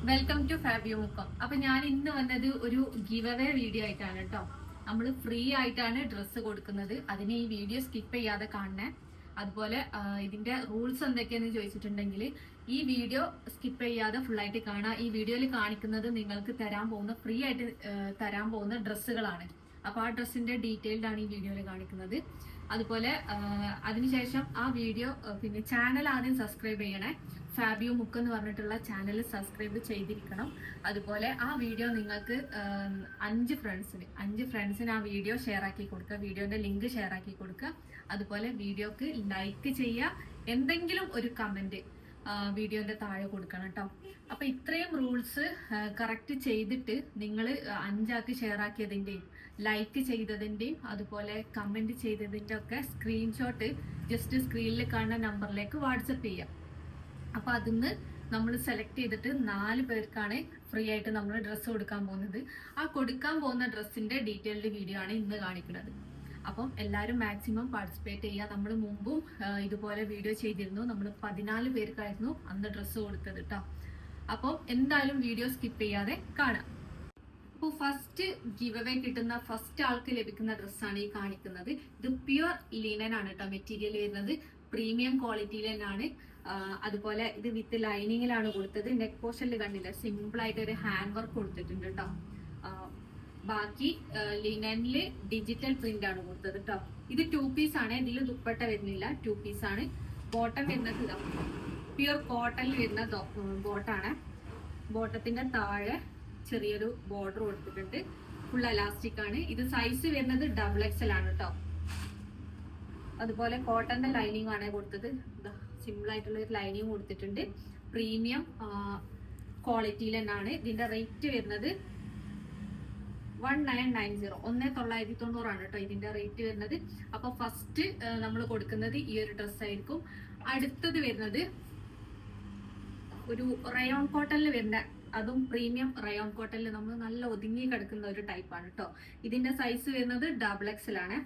Welcome to Fabio Mukkam. അപ്പൊ ഞാൻ ഇന്ന് വന്നത് ഒരു ഗിവ് അവേ വീഡിയോ ആയിട്ടാണ് കേട്ടോ. നമ്മൾ ഫ്രീ ആയിട്ടാണ് ഡ്രസ്സ് കൊടുക്കുന്നത്. അതിന് ഈ വീഡിയോ സ്കിപ്പ് ചെയ്യാതെ കാണണേ. അതുപോലെ ഇതിന്റെ റൂൾസ് എന്തൊക്കെയാന്ന് ചോദിച്ചിട്ടുണ്ടെങ്കിൽ ഈ വീഡിയോ സ്കിപ്പ് ചെയ്യാതെ ഫുൾ ആയിട്ട് കാണാം. ഈ വീഡിയോയിൽ കാണിക്കുന്നത് നിങ്ങൾക്ക് തരാൻ പോകുന്ന ഫ്രീ ആയിട്ട് തരാൻ പോകുന്ന ഡ്രസ്സുകളാണ്. അപ്പൊ ആ ഡ്രസ്സിന്റെ ഡീറ്റെയിൽഡ് ആണ് ഈ വീഡിയോയിൽ കാണിക്കുന്നത്. അതുപോലെ അതിനുശേഷം ആ വീഡിയോ പിന്നെ ചാനൽ ആദ്യം സബ്സ്ക്രൈബ് ചെയ്യണേ. ഫാബിയോ മുക്ക് എന്ന് പറഞ്ഞിട്ടുള്ള ചാനൽ സബ്സ്ക്രൈബ് ചെയ്തിരിക്കണം. അതുപോലെ ആ വീഡിയോ നിങ്ങൾക്ക് 5 ഫ്രണ്ട്സിന് ആ വീഡിയോ ഷെയർ ആക്കി കൊടുക്കുക. വീഡിയോന്റെ ലിങ്ക് ഷെയർ ആക്കി കൊടുക്കുക. അതുപോലെ വീഡിയോക്ക് ലൈക്ക് ചെയ്യുക. എന്തെങ്കിലും ഒരു കമന്റ് വീഡിയോന്റെ താഴെ കൊടുക്കണം കേട്ടോ. അപ്പൊ ഇത്രയും റൂൾസ് കറക്റ്റ് ചെയ്തിട്ട് നിങ്ങൾ 5 ആൾക്ക് ഷെയർ ആക്കിയതിന്റെയും ലൈക്ക് ചെയ്തതിന്റെയും അതുപോലെ കമന്റ് ചെയ്തതിന്റെ ഒക്കെ സ്ക്രീൻഷോട്ട് ജസ്റ്റ് സ്ക്രീനിൽ കാണുന്ന നമ്പറിലേക്ക് വാട്സപ്പ് ചെയ്യാം. അപ്പൊ അതിന്ന് നമ്മൾ സെലക്ട് ചെയ്തിട്ട് 4 പേർക്കാണ് ഫ്രീ ആയിട്ട് നമ്മൾ ഡ്രസ്സ് കൊടുക്കാൻ പോകുന്നത്. ആ കൊടുക്കാൻ പോകുന്ന ഡ്രസ്സിന്റെ ഡീറ്റെയിൽഡ് വീഡിയോ ആണ് ഇന്ന് കാണിക്കുന്നത്. അപ്പം എല്ലാവരും മാക്സിമം പാർട്ടിസിപ്പേറ്റ് ചെയ്യുക. നമ്മൾ മുമ്പും ഇതുപോലെ വീഡിയോ ചെയ്തിരുന്നു. നമ്മൾ 14 പേർക്കായിരുന്നു അന്ന് ഡ്രസ്സ് കൊടുത്തത് കേട്ടോ. അപ്പം എന്തായാലും വീഡിയോ സ്കിപ്പ് ചെയ്യാതെ കാണാം. അപ്പോൾ ഫസ്റ്റ് ഗിവ് അവേ കിട്ടുന്ന ഫസ്റ്റ് ആൾക്ക് ലഭിക്കുന്ന ഡ്രസ്സാണ് ഈ കാണിക്കുന്നത്. ഇത് പ്യുർ ലിനൻ ആണ് കേട്ടോ മെറ്റീരിയൽ വരുന്നത്. പ്രീമിയം ക്വാളിറ്റിയിൽ തന്നെയാണ്. അതുപോലെ ഇത് വിത്ത് ലൈനിങ്ങിലാണ് കൊടുത്തത്. നെക്ക് പോർഷനിൽ കണ്ടില്ല, സിമ്പിൾ ആയിട്ട് ഒരു ഹാൻഡ് വർക്ക് കൊടുത്തിട്ടുണ്ട് കേട്ടോ. ബാക്കി ലിനനില് ഡിജിറ്റൽ പ്രിന്റ് ആണ് കൊടുത്തത് കേട്ടോ. ഇത് 2 പീസ് ആണ്. ഇതിൽ ദുപ്പട്ട വരുന്നില്ല, 2 പീസ് ആണ്. ബോട്ടം വരുന്നത് പ്യുർ കോട്ടണിൽ വരുന്ന ബോട്ടാണ്. ബോട്ടത്തിന്റെ താഴെ ചെറിയൊരു ബോർഡർ കൊടുത്തിട്ടുണ്ട്. ഫുൾ എലാസ്റ്റിക് ആണ്. ഇത് സൈസ് വരുന്നത് XXL ആണ് കേട്ടോ. അതുപോലെ കോട്ടന്റെ ലൈനിങ് ആണ് കൊടുത്തത്. സിമ്പിൾ ആയിട്ടുള്ള ഒരു ലൈനിങ് കൊടുത്തിട്ടുണ്ട്. പ്രീമിയം ക്വാളിറ്റിയിൽ തന്നെയാണ്. ഇതിന്റെ റേറ്റ് വരുന്നത് 1990 1990 ആണ് കേട്ടോ ഇതിന്റെ റേറ്റ് വരുന്നത്. അപ്പൊ ഫസ്റ്റ് നമ്മൾ കൊടുക്കുന്നത് ഈ ഒരു ഡ്രസ് ആയിരിക്കും. അടുത്തത് വരുന്നത് ഒരു റയോൺ കോട്ടണിൽ വരുന്ന, അതും പ്രീമിയം റയോൺ കോട്ടണിൽ നമ്മൾ നല്ല ഒതുങ്ങി കിടക്കുന്ന ഒരു ടൈപ്പാണ് കേട്ടോ. ഇതിന്റെ സൈസ് വരുന്നത് XXL ആണ്.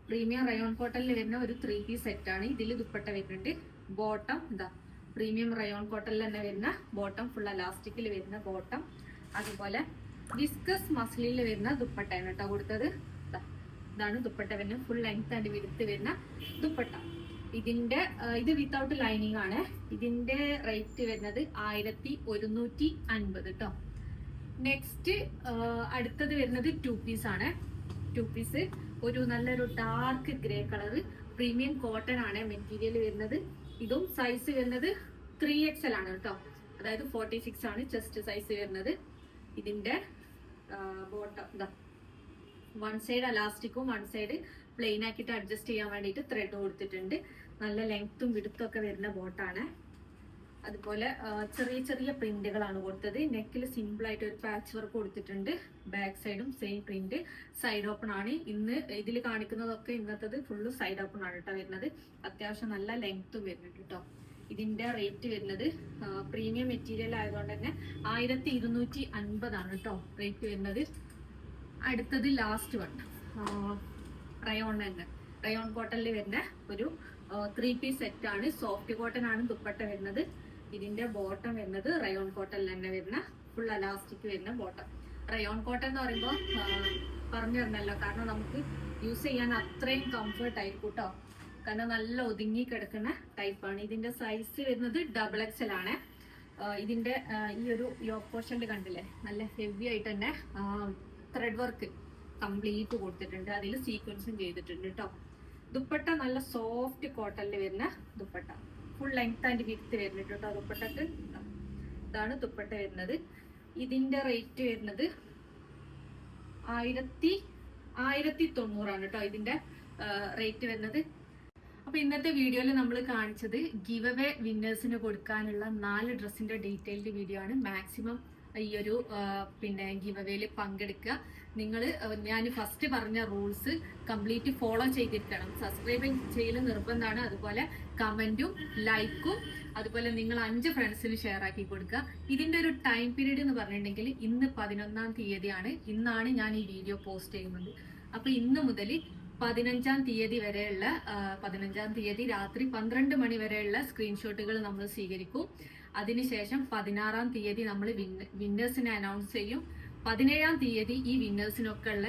പ്രീമിയം റയോൺ കോട്ടണിൽ വരുന്ന ഒരു 3 പീസ് സെറ്റ് ആണ്. ഇതിൽ ദുപ്പട്ട വരുന്നുണ്ട്. ബോട്ടം പ്രീമിയം റയോൺ കോട്ടണിൽ തന്നെ വരുന്ന ബോട്ടം, ഫുൾ എലാസ്റ്റിക്കിൽ വരുന്ന ബോട്ടം. അതുപോലെ വിസ്കസ് മസ്ലിനിൽ വരുന്ന ദുപ്പട്ടയാണ് കേട്ടോ കൊടുത്തത്. ഇതാണ് ദുപ്പട്ട വരുന്നത്. ഫുൾ ലെങ്ത് ആൻഡ് വിഡ്ത്ത് വരുന്ന ദുപ്പട്ട. ഇത് വിത്തൗട്ട് ലൈനിങ് ആണ്. ഇതിന്റെ റേറ്റ് വരുന്നത് 1150 കേട്ടോ. നെക്സ്റ്റ് അടുത്തത് വരുന്നത് 2 പീസ് ആണ്. 2 പീസ് ഒരു നല്ലൊരു dark grey colour premium cotton ആണ് മെറ്റീരിയൽ വരുന്നത്. ഇതും സൈസ് വരുന്നത് 3XL ആണ് കേട്ടോ. അതായത് 46 ആണ് ചെസ്റ്റ് സൈസ് വരുന്നത്. ഇതിന്റെ ബോട്ടം 1 സൈഡ് അലാസ്റ്റിക്കും 1 സൈഡ് പ്ലെയിൻ ആക്കിയിട്ട് അഡ്ജസ്റ്റ് ചെയ്യാൻ വേണ്ടിയിട്ട് ത്രെഡ് കൊടുത്തിട്ടുണ്ട്. നല്ല ലെങ്ത്തും വിടുത്തും ഒക്കെ വരുന്ന ബോട്ടാണ്. അതുപോലെ ചെറിയ ചെറിയ പ്രിന്റുകളാണ് കൊടുത്തത്. നെക്കിൽ സിമ്പിൾ ആയിട്ട് ഒരു പാച്ച് വർക്ക് കൊടുത്തിട്ടുണ്ട്. ബാക്ക് സൈഡും സെയിം പ്രിന്റ്. സൈഡ് ഓപ്പൺ ആണ്. ഇന്ന് ഇതിൽ കാണിക്കുന്നതൊക്കെ ഇന്നത്തത് ഫുള്ള് സൈഡ് ഓപ്പൺ ആണ് കേട്ടോ വരുന്നത്. അത്യാവശ്യം നല്ല ലെങ്ത്തും വരുന്നുണ്ട് കേട്ടോ. ഇതിന്റെ റേറ്റ് വരുന്നത് പ്രീമിയം മെറ്റീരിയൽ ആയതുകൊണ്ട് തന്നെ 1250 ആണ് കേട്ടോ റേറ്റ് വരുന്നത്. അടുത്തത് ലാസ്റ്റ് വൺ റയോൺ കോട്ടണിൽ വരുന്ന ഒരു 3 പീസ് സെറ്റ് ആണ്. സോഫ്റ്റ് കോട്ടൺ ആണ് ദുപ്പട്ട വരുന്നത്. ഇതിന്റെ ബോട്ടം വരുന്നത് റയോൺ കോട്ടണിൽ തന്നെ വരുന്ന ഫുൾ എലാസ്റ്റിക് വരുന്ന ബോട്ടം. റയോൺ കോട്ടൺ എന്ന് പറയുമ്പോൾ പറഞ്ഞു തരണല്ലോ, കാരണം നമുക്ക് യൂസ് ചെയ്യാൻ അത്രയും കംഫർട്ട് ആയിരിക്കും കേട്ടോ. കാരണം നല്ല ഒതുങ്ങി കിടക്കുന്ന ടൈപ്പാണ്. ഇതിന്റെ സൈസ് വരുന്നത് XXL ആണ്. ഇതിന്റെ ഈ ഒരു യോക്ക് പോർഷനിൽ കണ്ടില്ലേ, നല്ല ഹെവി ആയിട്ട് തന്നെ ത്രെഡ് വർക്ക് കംപ്ലീറ്റ് കൊടുത്തിട്ടുണ്ട്. അതിൽ സീക്വൻസും ചെയ്തിട്ടുണ്ട് കേട്ടോ. ദുപ്പട്ട നല്ല സോഫ്റ്റ് കോട്ടണിൽ വരുന്ന dupatta. Full length and width വരുന്നുണ്ട് കേട്ടോ ദുപ്പട്ടക്ക്. ഇതാണ് ദുപ്പട്ട വരുന്നത്. ഇതിന്റെ റേറ്റ് വരുന്നത് 1190 ആണ് കേട്ടോ ഇതിന്റെ റേറ്റ് വരുന്നത്. അപ്പൊ ഇന്നത്തെ വീഡിയോയിൽ നമ്മൾ കാണിച്ചത് ഗിവ് അവേ വിന്നേഴ്സിന് കൊടുക്കാനുള്ള 4 ഡ്രസ്സിന്റെ ഡീറ്റെയിൽഡ് വീഡിയോ ആണ്. മാക്സിമം ഈ ഒരു പിന്നെ ഗിവ് അവേയിൽ പങ്കെടുക്കുക. നിങ്ങൾ ഞാൻ ഫസ്റ്റ് പറഞ്ഞ റൂൾസ് കംപ്ലീറ്റ് ഫോളോ ചെയ്തിരിക്കണം. സബ്സ്ക്രൈബ് ചെയ്യൽ നിർബന്ധമാണ്. അതുപോലെ കമന്റും ലൈക്കും അതുപോലെ നിങ്ങൾ 5 ഫ്രണ്ട്സിന് ഷെയർ ആക്കി കൊടുക്കുക. ഇതിന്റെ ഒരു ടൈം പീരീഡ് എന്ന് പറഞ്ഞിട്ടുണ്ടെങ്കിൽ ഇന്ന് 11-ാം തീയതിയാണ്. ഇന്നാണ് ഞാൻ ഈ വീഡിയോ പോസ്റ്റ് ചെയ്യുന്നത്. അപ്പൊ ഇന്ന് മുതൽ 15-ാം തീയതി വരെയുള്ള 15-ാം തീയതി രാത്രി 12 മണി വരെയുള്ള സ്ക്രീൻഷോട്ടുകൾ നമ്മൾ സ്വീകരിക്കും. അതിനുശേഷം 16-ാം തീയതി നമ്മൾ വിന്നേഴ്സിനെ അനൗൺസ് ചെയ്യും. 17-ാം തീയതി ഈ വിന്നേഴ്സിനൊക്കെ ഉള്ള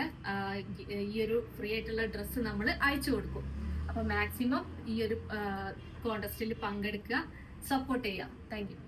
ഈ ഒരു ഫ്രീ ആയിട്ടുള്ള ഡ്രസ്സ് നമ്മൾ അയച്ചു കൊടുക്കും. അപ്പൊ മാക്സിമം ഈ ഒരു കോൺടെസ്റ്റിൽ പങ്കെടുക്കുക, സപ്പോർട്ട് ചെയ്യുക. Thank you.